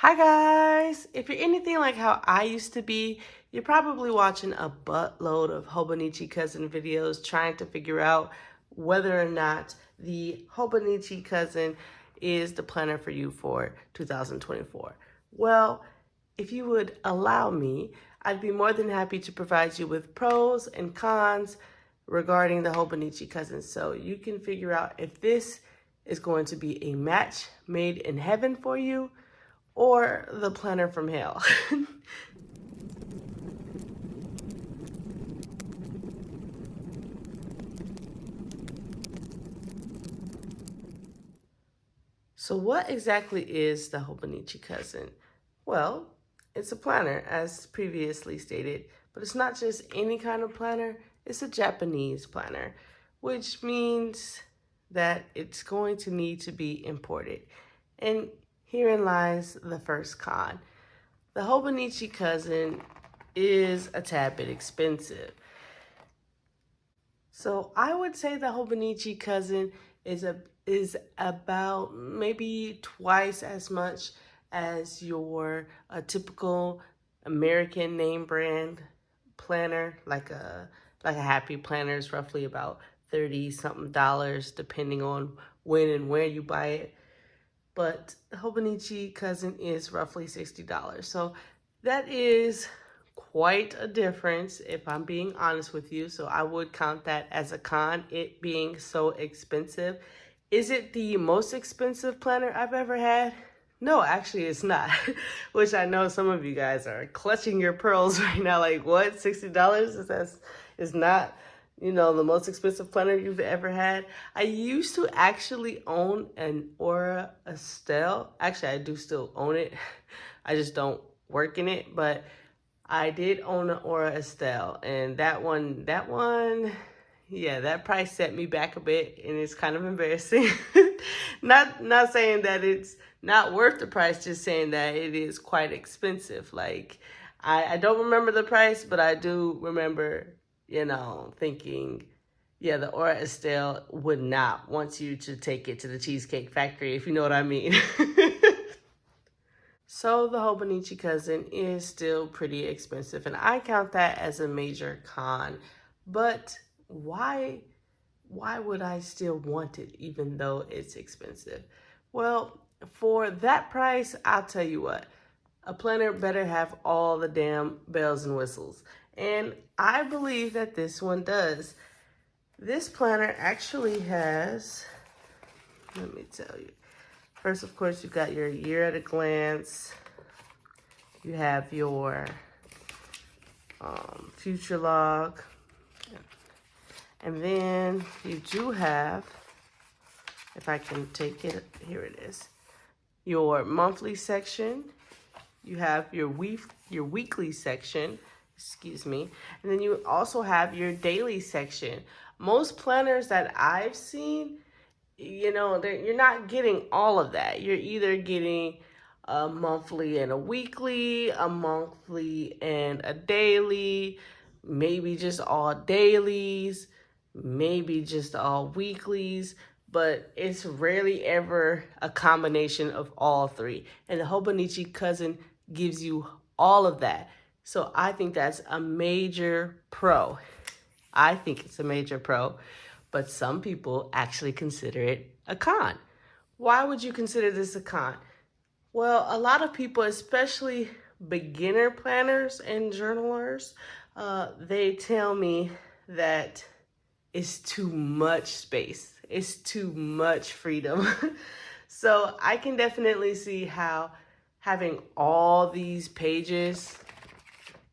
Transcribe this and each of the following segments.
Hi guys! If you're anything like how I used to be, you're probably watching a buttload of Hobonichi Cousin videos trying to figure out whether or not the Hobonichi Cousin is the planner for you for 2024. Well, if you would allow me, I'd be more than happy to provide you with pros and cons regarding the Hobonichi Cousin so you can figure out if this is going to be a match made in heaven for you or the planner from hell. So what exactly is the Hobonichi Cousin? Well, it's a planner, as previously stated, but it's not just any kind of planner, it's a Japanese planner, which means that it's going to need to be imported. And herein lies the first con. The Hobonichi Cousin is a tad bit expensive. So I would say the Hobonichi Cousin is about maybe twice as much as your typical American name brand planner, like a Happy Planner is roughly about 30 something dollars depending on when and where you buy it. But the Hobonichi Cousin is roughly $60. So that is quite a difference if I'm being honest with you. So I would count that as a con, it being so expensive. Is it the most expensive planner I've ever had? No, actually it's not, which I know some of you guys are clutching your pearls right now. Like, what, $60 is not, the most expensive planner you've ever had. I used to actually own an Aura Estelle. Actually, I do still own it. I just don't work in it, but I did own an Aura Estelle, and that one, yeah, that price set me back a bit, and it's kind of embarrassing. Not saying that it's not worth the price, just saying that it is quite expensive. Like, I don't remember the price, but I do remember, thinking, yeah, the Aura Estelle would not want you to take it to the Cheesecake Factory, if you know what I mean. So the Hobonichi Cousin is still pretty expensive, and I count that as a major con. But why would I still want it even though it's expensive? Well, for that price, I'll tell you what, a planner better have all the damn bells and whistles. And I believe that this one does. This planner actually has, let me tell you. First, of course, you got your year at a glance. You have your future log. And then you do have, if I can take it, here it is, your monthly section. You have your weekly section, excuse me. And then you also have your daily section. Most planners that I've seen, you're not getting all of that. You're either getting a monthly and a weekly, a monthly and a daily, maybe just all dailies, maybe just all weeklies, but it's rarely ever a combination of all three. And the Hobonichi Cousin gives you all of that. So I think that's a major pro. I think it's a major pro, but some people actually consider it a con. Why would you consider this a con? Well, a lot of people, especially beginner planners and journalers, they tell me that it's too much space. It's too much freedom. So I can definitely see how having all these pages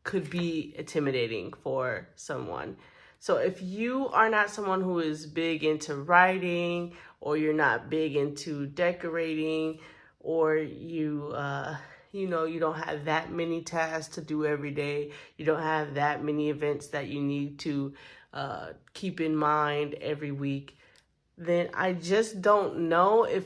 could be intimidating for someone. So if you are not someone who is big into writing, or you're not big into decorating, or you don't have that many tasks to do every day, you don't have that many events that you need to keep in mind every week, then I just don't know if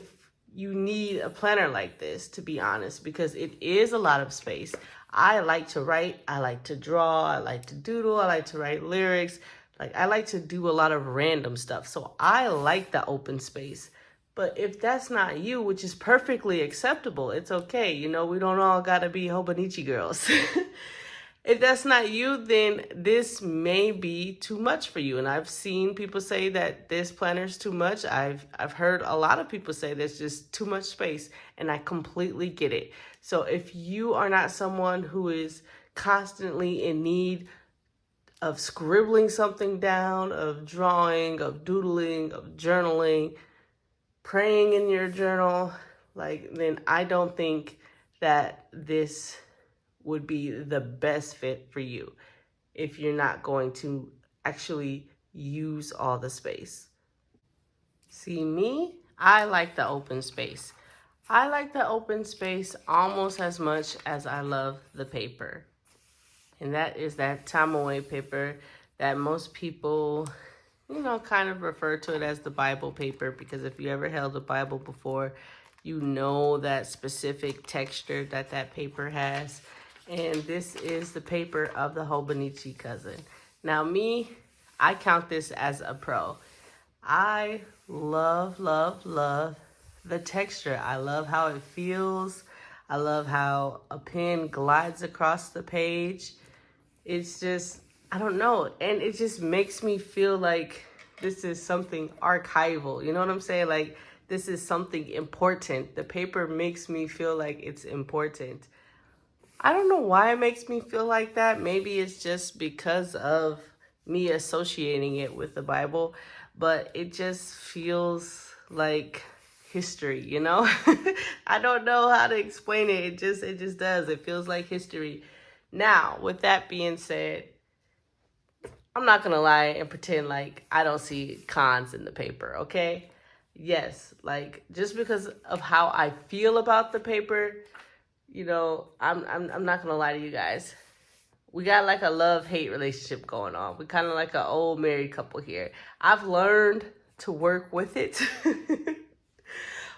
you need a planner like this, to be honest, because it is a lot of space. I like to write, I like to draw, I like to doodle, I like to write lyrics. Like, I like to do a lot of random stuff. So I like the open space. But if that's not you, which is perfectly acceptable, it's okay. You know, we don't all gotta be Hobonichi girls. If that's not you, then this may be too much for you. And I've seen people say that this planner is too much. I've heard a lot of people say there's just too much space, and I completely get it. So if you are not someone who is constantly in need of scribbling something down, of drawing, of doodling, of journaling, praying in your journal, then I don't think that this would be the best fit for you if you're not going to actually use all the space. See me, I like the open space. I like the open space almost as much as I love the paper. And that is that Tamaway paper that most people, kind of refer to it as the Bible paper, because if you ever held a Bible before, you know that specific texture that paper has. And this is the paper of the Hobonichi Cousin. Now me, I count this as a pro. I love, love, love the texture. I love how it feels. I love how a pen glides across the page. It's just, I don't know. And it just makes me feel like this is something archival. You know what I'm saying? Like, this is something important. The paper makes me feel like it's important. I don't know why it makes me feel like that. Maybe it's just because of me associating it with the Bible, but it just feels like history, you know? I don't know how to explain it. It just does. It feels like history. Now, with that being said, I'm not gonna lie and pretend like I don't see cons in the paper, okay? Yes, just because of how I feel about the paper, I'm not gonna lie to you guys. We got like a love-hate relationship going on. We kind of like an old married couple here. I've learned to work with it.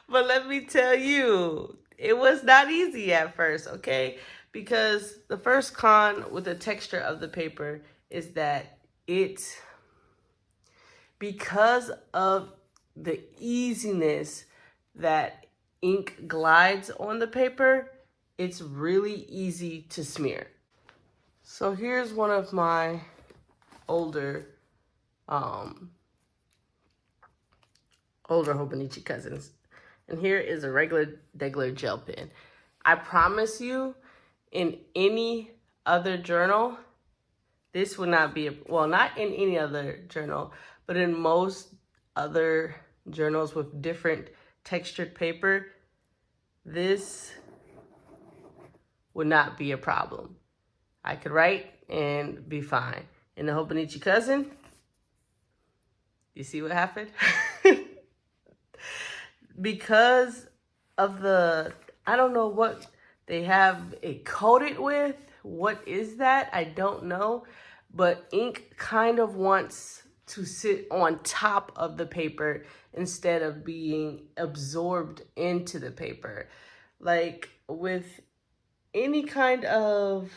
But let me tell you, it was not easy at first, okay? Because the first con with the texture of the paper is that because of the easiness that ink glides on the paper, it's really easy to smear. So here's one of my older Hobonichi Cousins. And here is a regular gel pen. I promise you, in any other journal, this would not be, not in any other journal, but in most other journals with different textured paper, this would not be a problem. I could write and be fine. In the Hobonichi Cousin, you see what happened? Because of I don't know what they have it coated with. What is that? I don't know. But ink kind of wants to sit on top of the paper instead of being absorbed into the paper. Like with any kind of,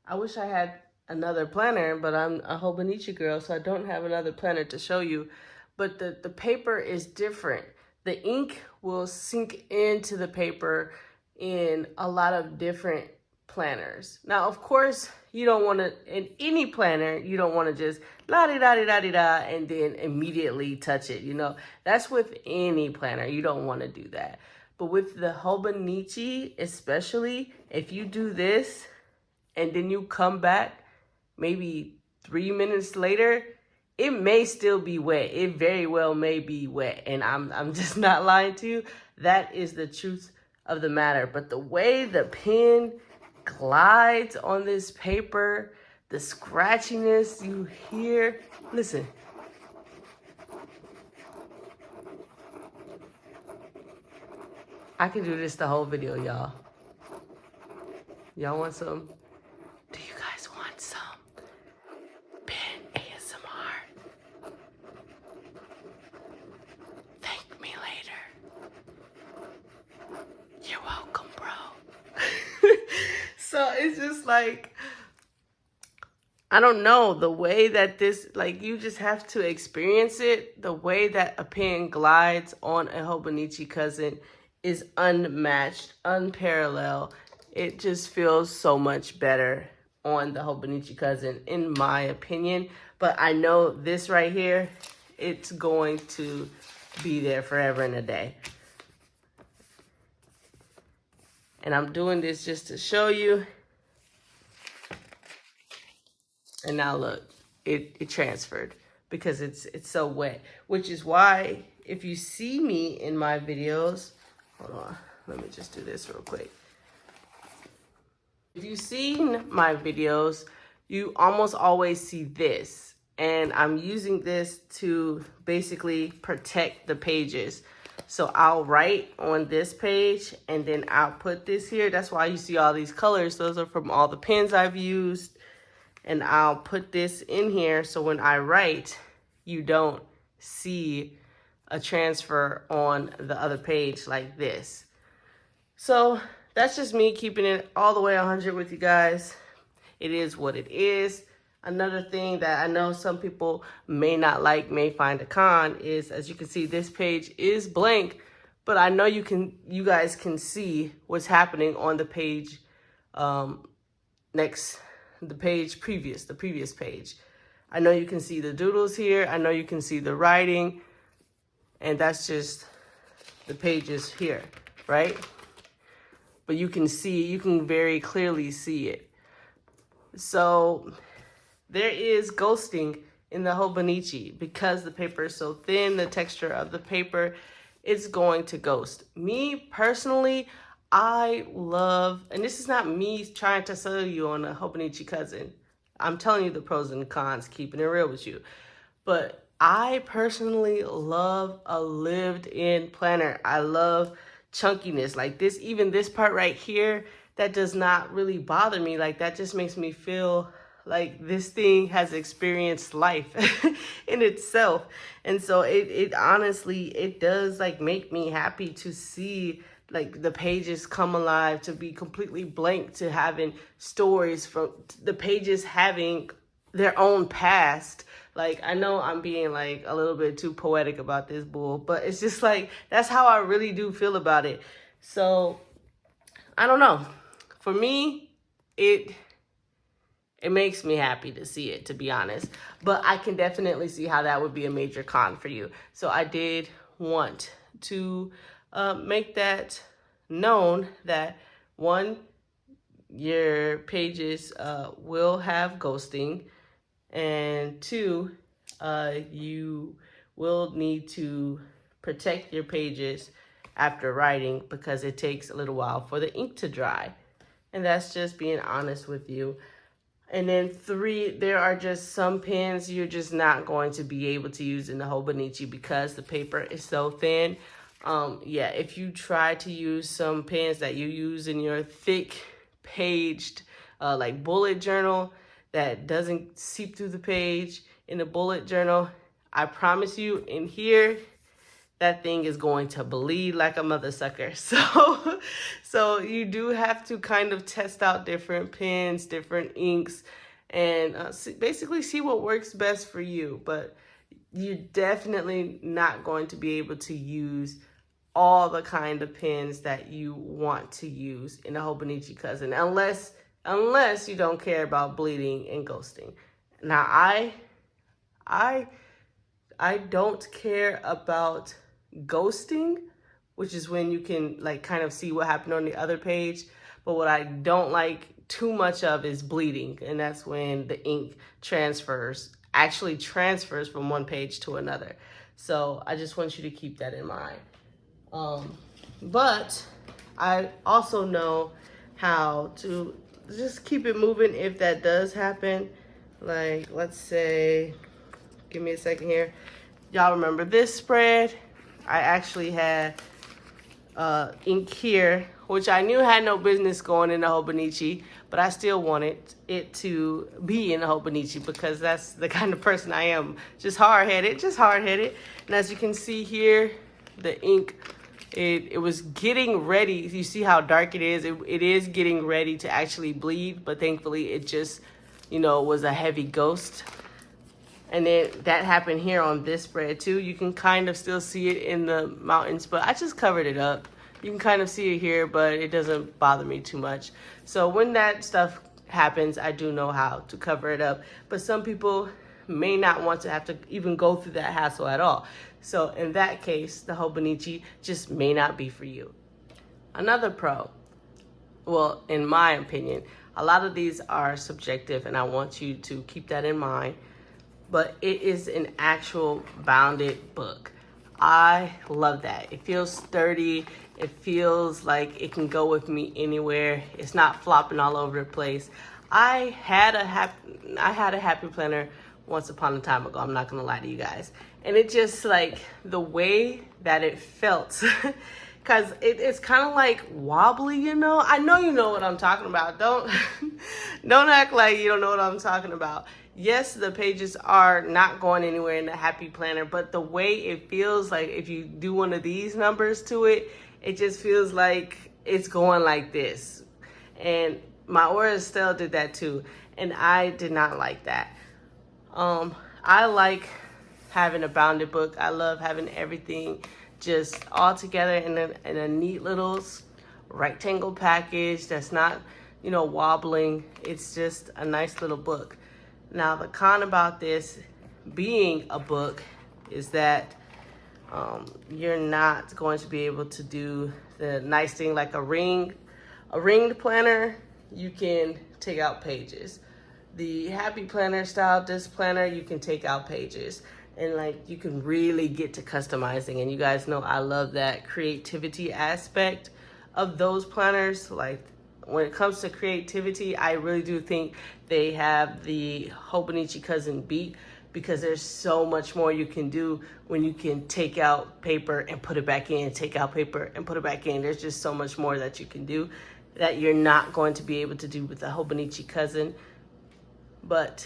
I wish I had another planner, but I'm a Hobonichi girl, so I don't have another planner to show you. But the paper is different. The ink will sink into the paper in a lot of different planners. Now, of course, you don't want to, in any planner, you don't want to just la-di-da-di-da-di-da and then immediately touch it, That's with any planner. You don't want to do that. But with the Hobonichi, especially, if you do this and then you come back maybe 3 minutes later, it may still be wet. It very well may be wet. And I'm just not lying to you. That is the truth of the matter. But the way the pen glides on this paper, the scratchiness you hear, listen. I can do this the whole video, y'all. Y'all want some? Do you guys want some pen ASMR? Thank me later. You're welcome, bro. So it's just like, I don't know, the way that this, like, you just have to experience it. The way that a pen glides on a Hobonichi Cousin is unmatched, unparalleled. It just feels so much better on the Hobonichi Cousin, in my opinion. But I know this right here, it's going to be there forever and a day. And I'm doing this just to show you. And now look, it transferred because it's so wet, which is why if you see me in my videos, hold on, let me just do this real quick. If you've seen my videos, you almost always see this, and I'm using this to basically protect the pages. So I'll write on this page and then I'll put this here. That's why you see all these colors. Those are from all the pens I've used. And I'll put this in here so when I write, you don't see a transfer on the other page like this. So that's just me keeping it all the way 100 with you guys. It is what it is. Another thing that I know some people may not like, may find a con, is, as you can see, this page is blank, but I know you guys can see what's happening on the page the previous page. I know you can see the doodles here. I know you can see the writing, and that's just the pages here, right? But you can very clearly see it. So there is ghosting in the Hobonichi because the paper is so thin, the texture of the paper, it's going to ghost. Me personally, I love, and this is not me trying to sell you on a Hobonichi Cousin. I'm telling you the pros and cons, keeping it real with you. But I personally love a lived-in planner. I love chunkiness. Like this, even this part right here, that does not really bother me. Like that just makes me feel like this thing has experienced life in itself. And so it honestly, it does like make me happy to see like the pages come alive, to be completely blank, to having stories from the pages having their own past. Like, I know I'm being like a little bit too poetic about this bull, but it's just like, that's how I really do feel about it. So I don't know. For me, it makes me happy to see it, to be honest. But I can definitely see how that would be a major con for you. So I did want to make that known that, one, your pages will have ghosting, and two, you will need to protect your pages after writing because it takes a little while for the ink to dry. And that's just being honest with you. And then three, there are just some pens you're just not going to be able to use in the Hobonichi because the paper is so thin. Yeah, if you try to use some pens that you use in your thick paged like bullet journal that doesn't seep through the page in a bullet journal, I promise you in here, that thing is going to bleed like a mother sucker. So you do have to kind of test out different pens, different inks, and basically see what works best for you. But you're definitely not going to be able to use all the kind of pens that you want to use in a Hobonichi Cousin, unless you don't care about bleeding and ghosting. Now, I don't care about ghosting, which is when you can like kind of see what happened on the other page. But what I don't like too much of is bleeding, and that's when the ink actually transfers from one page to another. So I just want you to keep that in mind. But I also know how to just keep it moving if that does happen. Like, let's say, give me a second here. Y'all remember this spread? I actually had ink here, which I knew had no business going in the Hobonichi, but I still wanted it to be in the Hobonichi because that's the kind of person I am. Just hard-headed. And as you can see here, the ink, it was getting ready. You see how dark it is? It is getting ready to actually bleed, but thankfully it just was a heavy ghost. And then that happened here on this spread too. You can kind of still see it in the mountains, but I just covered it up. You can kind of see it here, but it doesn't bother me too much. So when that stuff happens, I do know how to cover it up. But some people may not want to have to even go through that hassle at all. So in that case, the Hobonichi just may not be for you. Another pro, well, in my opinion, a lot of these are subjective, and I want you to keep that in mind. But it is an actual bounded book. I love that. It feels sturdy. It feels like it can go with me anywhere. It's not flopping all over the place. I had a happy planner once upon a time ago. I'm not gonna lie to you guys. And it just like the way that it felt, because it's kind of like wobbly, I know you know what I'm talking about. Don't act like you don't know what I'm talking about. Yes, the pages are not going anywhere in the Happy Planner, but the way it feels like if you do one of these numbers to it, it just feels like it's going like this. And my Aura Estelle did that too, and I did not like that. I like having a bounded book. I love having everything just all together in a neat little rectangle package that's not, wobbling. It's just a nice little book. Now, the con about this being a book is that you're not going to be able to do the nice thing like a ringed planner. You can take out pages. The Happy Planner style disc planner, you can take out pages. And you can really get to customizing. And you guys know I love that creativity aspect of those planners. When it comes to creativity, I really do think they have the Hobonichi Cousin beat, because there's so much more you can do when you can take out paper and put it back in, take out paper and put it back in. There's just so much more that you can do that you're not going to be able to do with the Hobonichi Cousin. But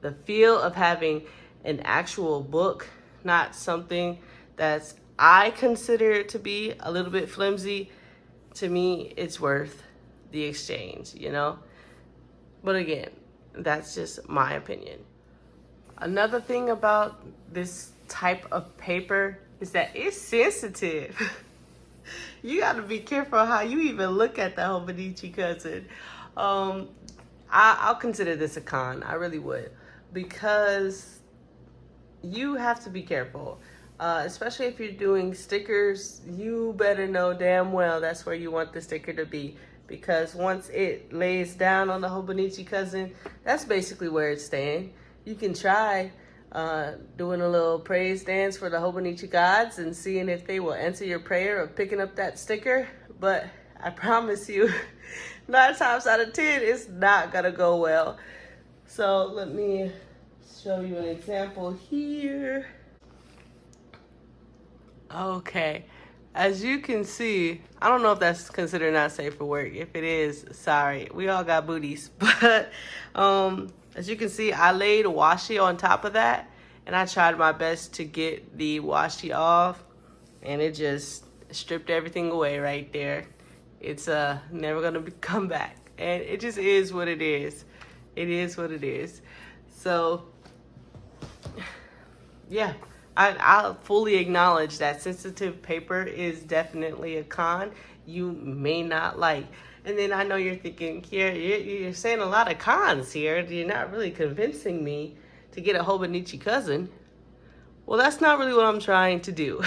the feel of having an actual book, not something that's I consider it to be a little bit flimsy, to me, it's worth the exchange, But again, that's just my opinion. Another thing about this type of paper is that it's sensitive. You got to be careful how you even look at the Hobonichi Cousin. I'll consider this a con. I really would, because you have to be careful. Especially if you're doing stickers, you better know damn well that's where you want the sticker to be. Because once it lays down on the Hobonichi Cousin, that's basically where it's staying. You can try doing a little praise dance for the Hobonichi gods and seeing if they will answer your prayer of picking up that sticker. But I promise you, 9 times out of 10, it's not gonna go well. So let me show you an example here. Okay. As you can see, I don't know if that's considered not safe for work. If it is, sorry. We all got booties. But as you can see, I laid washi on top of that, and I tried my best to get the washi off, and it just stripped everything away right there. It's never gonna come back, and it just is what it is. It is what it is. So yeah. I'll fully acknowledge that sensitive paper is definitely a con you may not like. And then I know you're thinking, Kiera, you're saying a lot of cons here. You're not really convincing me to get a Hobonichi Cousin. Well, that's not really what I'm trying to do.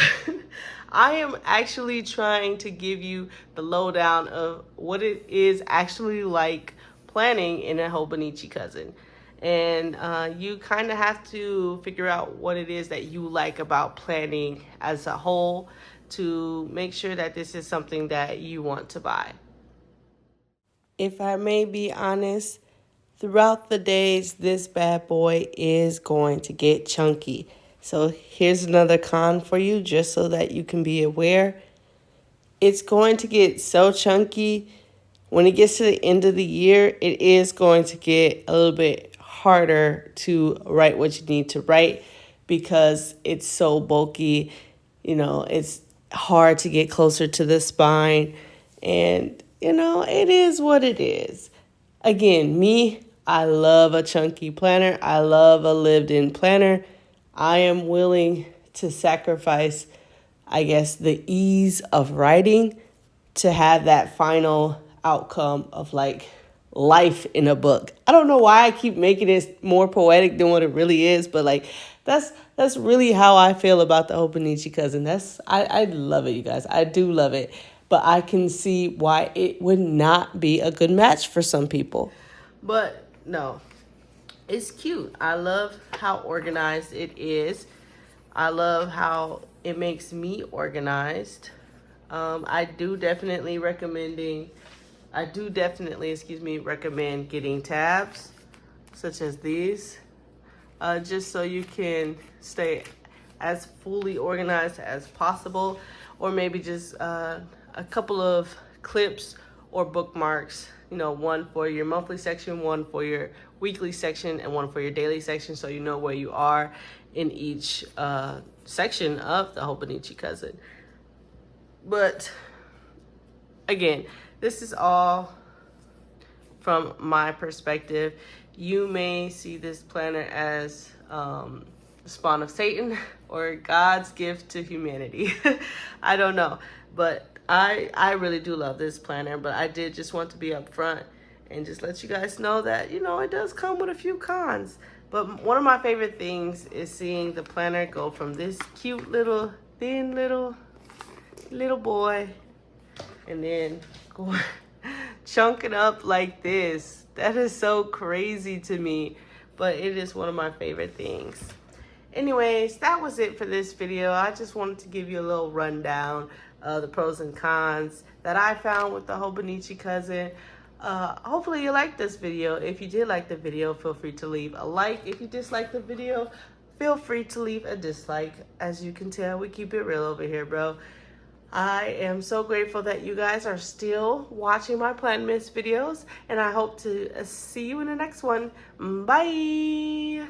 I am actually trying to give you the lowdown of what it is actually like planning in a Hobonichi Cousin. And you kind of have to figure out what it is that you like about planning as a whole to make sure that this is something that you want to buy. If I may be honest, throughout the days, this bad boy is going to get chunky. So here's another con for you, just so that you can be aware. It's going to get so chunky. When it gets to the end of the year, it is going to get a little bit harder to write what you need to write because it's so bulky. It's hard to get closer to the spine. And, it is what it is. Again, me, I love a chunky planner. I love a lived-in planner. I am willing to sacrifice, I guess, the ease of writing to have that final outcome of like life in a book. I don't know why I keep making it more poetic than what it really is, but like that's really how I feel about the Hobonichi Cousin. I love it, you guys. I do love it. But I can see why it would not be a good match for some people. But no, it's cute. I love how organized it is. I love how it makes me organized. I do definitely recommend getting tabs such as these, just so you can stay as fully organized as possible, or maybe just a couple of clips or bookmarks, you know, one for your monthly section, one for your weekly section, and one for your daily section, so you know where you are in each section of the Hobonichi Cousin. But again, this is all from my perspective. You may see this planner as the spawn of Satan or God's gift to humanity. I don't know, but I really do love this planner, but I did just want to be upfront and just let you guys know that, you know, it does come with a few cons. But one of my favorite things is seeing the planner go from this cute little, thin little boy, and then go chunking up like this. That is so crazy to me, but it is one of my favorite things. Anyways, that was it for this video. I just wanted to give you a little rundown of the pros and cons that I found with the Hobonichi Cousin. Hopefully you liked this video. If you did like the video, feel free to leave a like. If you disliked the video, feel free to leave a dislike. As you can tell, we keep it real over here, bro. I am so grateful that you guys are still watching my Planmas videos, and I hope to see you in the next one. Bye!